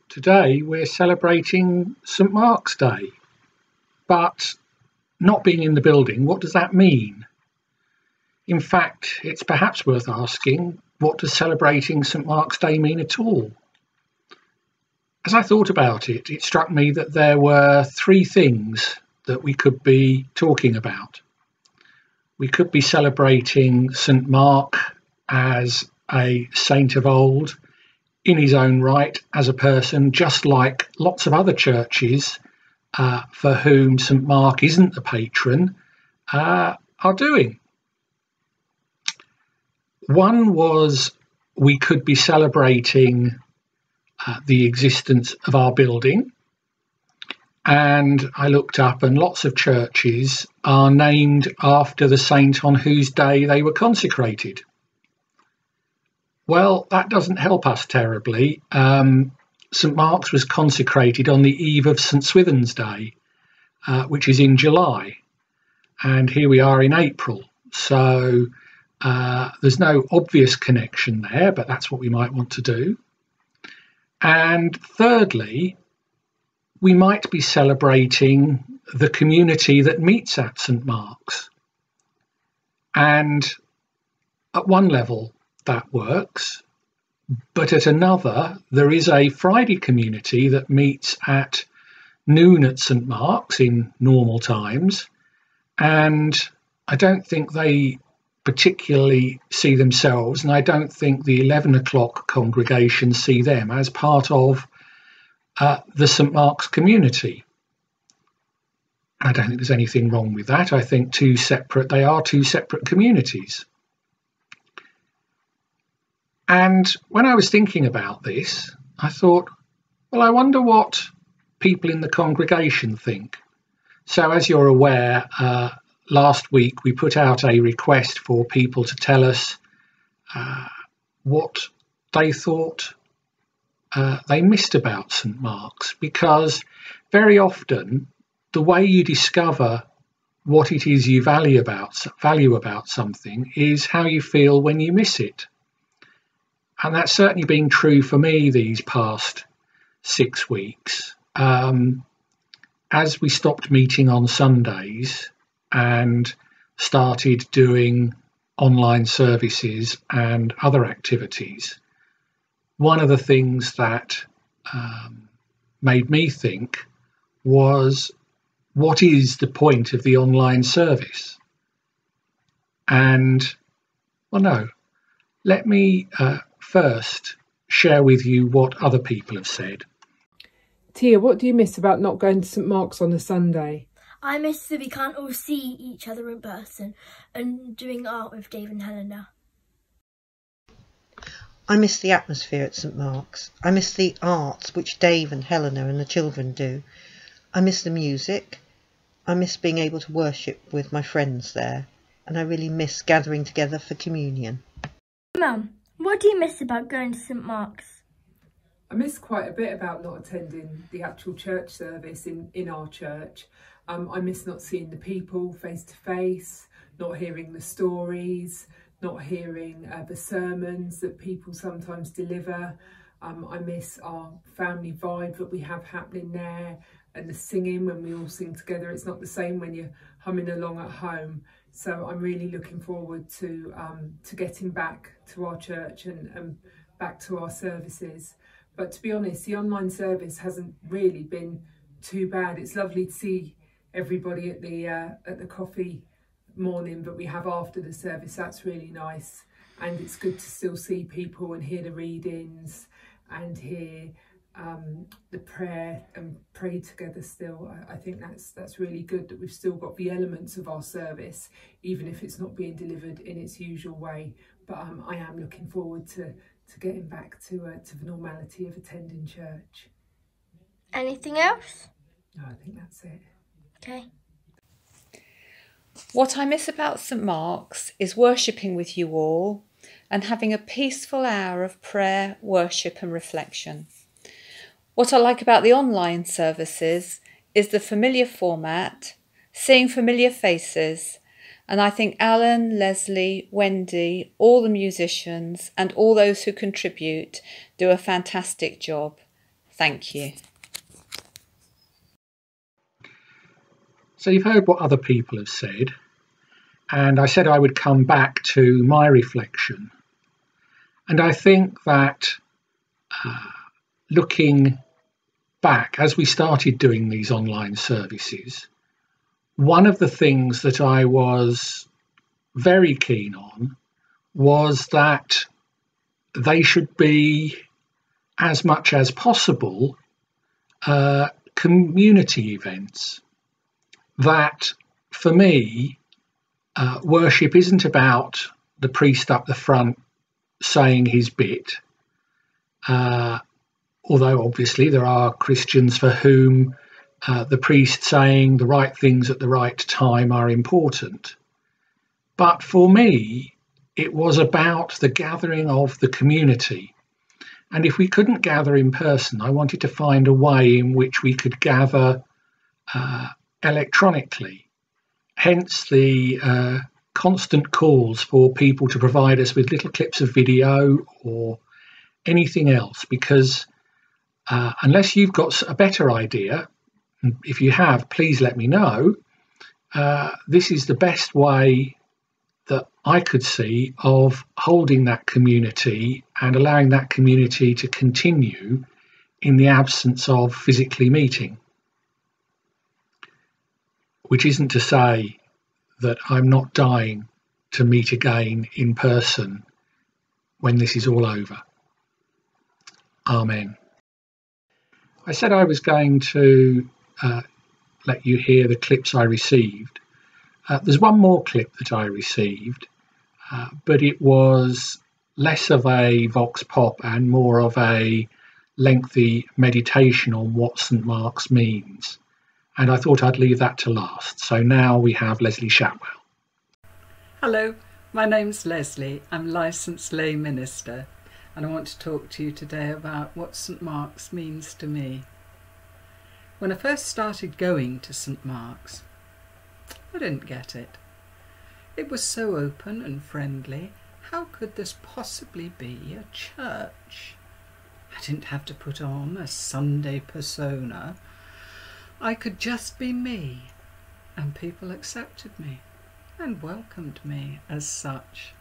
Today we're celebrating St Mark's Day, but not being in the building, what does that mean? In fact, it's perhaps worth asking, what does celebrating St Mark's Day mean at all? As I thought about it, it struck me that there were three things that we could be talking about. We could be celebrating St Mark as a saint of old, in his own right, as a person, just like lots of other churches for whom St Mark isn't the patron are doing. One was we could be celebrating the existence of our building, and I looked up and lots of churches are named after the saint on whose day they were consecrated. Well, that doesn't help us terribly. St Mark's was consecrated on the eve of St Swithin's Day, which is in July, and here we are in April. So there's no obvious connection there, but that's what we might want to do. And thirdly, we might be celebrating the community that meets at St Mark's. And at one level, that works, but at another, there is a Friday community that meets at noon at St Mark's in normal times, and I don't think they particularly see themselves, and I don't think the 11 o'clock congregation see them as part of the St Mark's community. I don't think there's anything wrong with that. I think they are two separate communities. And when I was thinking about this, I thought, well, I wonder what people in the congregation think. So as you're aware, last week we put out a request for people to tell us what they thought they missed about St Mark's, because very often the way you discover what it is you value about something is how you feel when you miss it. And that's certainly been true for me these past 6 weeks. As we stopped meeting on Sundays and started doing online services and other activities, one of the things that made me think was, what is the point of the online service? And, well, no, let me first share with you what other people have said. Tia, what do you miss about not going to St Mark's on a Sunday? I miss that we can't all see each other in person and doing art with Dave and Helena. I miss the atmosphere at St Mark's. I miss the arts which Dave and Helena and the children do. I miss the music. I miss being able to worship with my friends there. And I really miss gathering together for communion. Mum, what do you miss about going to St Mark's? I miss quite a bit about not attending the actual church service in our church. I miss not seeing the people face to face, not hearing the stories, not hearing the sermons that people sometimes deliver. I miss our family vibe that we have happening there, and the singing when we all sing together. It's not the same when you're humming along at home. So I'm really looking forward to getting back to our church and back to our services. But to be honest, the online service hasn't really been too bad. It's lovely to see everybody at the coffee morning that we have after the service. That's really nice, and it's good to still see people and hear the readings and hear the prayer and pray together still. I think that's really good that we've still got the elements of our service, even if it's not being delivered in its usual way. But I am looking forward to getting back to the normality of attending church. Anything else? No, I think that's it. Okay. What I miss about St Mark's is worshipping with you all and having a peaceful hour of prayer, worship and reflection. What I like about the online services is the familiar format, seeing familiar faces, and I think Alan, Leslie, Wendy, all the musicians and all those who contribute do a fantastic job. Thank you. So you've heard what other people have said, and I said I would come back to my reflection. And I think that looking back, as we started doing these online services, one of the things that I was very keen on was that they should be, as much as possible, community events. That, for me, worship isn't about the priest up the front saying his bit, although obviously there are Christians for whom the priest saying the right things at the right time are important. But for me, it was about the gathering of the community. And if we couldn't gather in person, I wanted to find a way in which we could gather electronically. Hence the constant calls for people to provide us with little clips of video or anything else, because unless you've got a better idea, if you have, please let me know. This is the best way that I could see of holding that community and allowing that community to continue in the absence of physically meeting. Which isn't to say that I'm not dying to meet again in person when this is all over. Amen. I said I was going to let you hear the clips I received. There's one more clip that I received, but it was less of a vox pop and more of a lengthy meditation on what St. Mark's means. And I thought I'd leave that to last. So now we have Leslie Shatwell. Hello, my name's Leslie. I'm licensed lay minister, and I want to talk to you today about what St. Mark's means to me. When I first started going to St. Mark's, I didn't get it. It was so open and friendly. How could this possibly be a church? I didn't have to put on a Sunday persona. I could just be me, and people accepted me and welcomed me as such.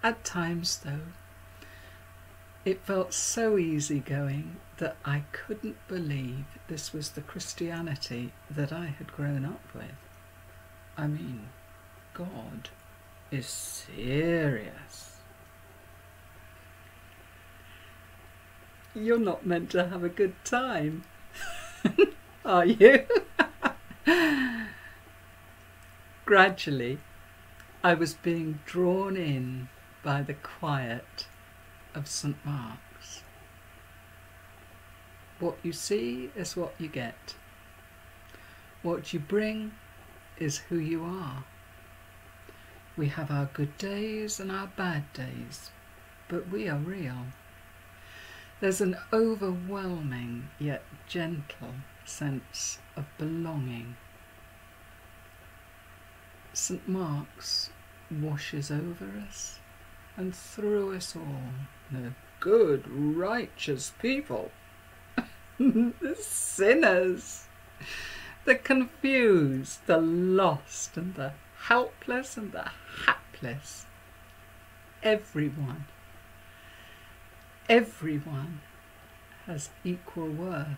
At times, though, it felt so easygoing that I couldn't believe this was the Christianity that I had grown up with. I mean, God is serious. You're not meant to have a good time, are you? Gradually, I was being drawn in by the quiet of St. Mark's. What you see is what you get. What you bring is who you are. We have our good days and our bad days, but we are real. There's an overwhelming yet gentle sense of belonging. St. Mark's washes over us and through us all, the good, righteous people, the sinners, the confused, the lost, and the helpless and the hapless. Everyone has equal worth.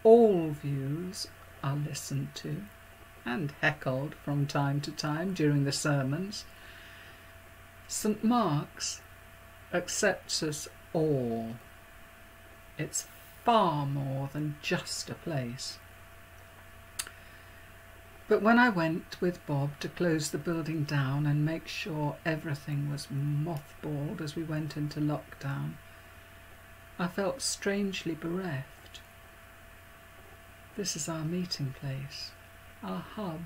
All views are listened to and heckled from time to time during the sermons. St. Mark's accepts us all. It's far more than just a place. But when I went with Bob to close the building down and make sure everything was mothballed as we went into lockdown, I felt strangely bereft. This is our meeting place, our hub,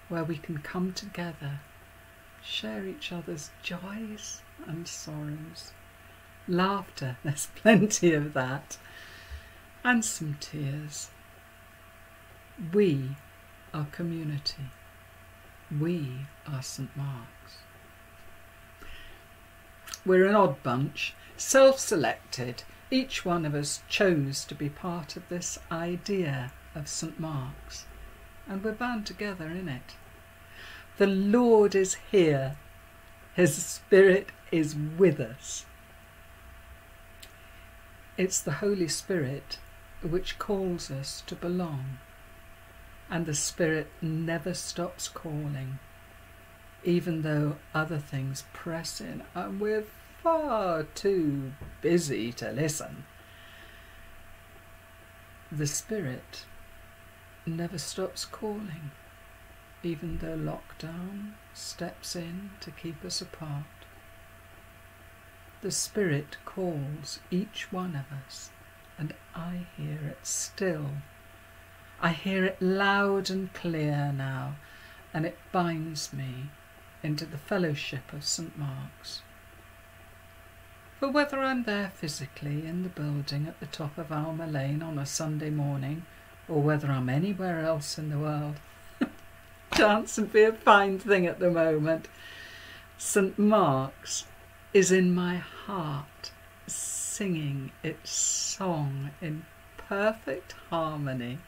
where we can come together, share each other's joys and sorrows. Laughter, there's plenty of that, and some tears. We are community. We are St. Mark's. We're an odd bunch, self-selected, Each one of us chose to be part of this idea of St. Mark's, and we're bound together in it. The Lord is here. His Spirit is with us. It's the Holy Spirit which calls us to belong, and the Spirit never stops calling, even though other things press in and we're far too busy to listen. The Spirit never stops calling, even though lockdown steps in to keep us apart. The Spirit calls each one of us, and I hear it still. I hear it loud and clear now, and it binds me into the fellowship of St. Mark's. For whether I'm there physically in the building at the top of Alma Lane on a Sunday morning, or whether I'm anywhere else in the world, chance would be a fine thing at the moment, St. Mark's is in my heart, singing its song in perfect harmony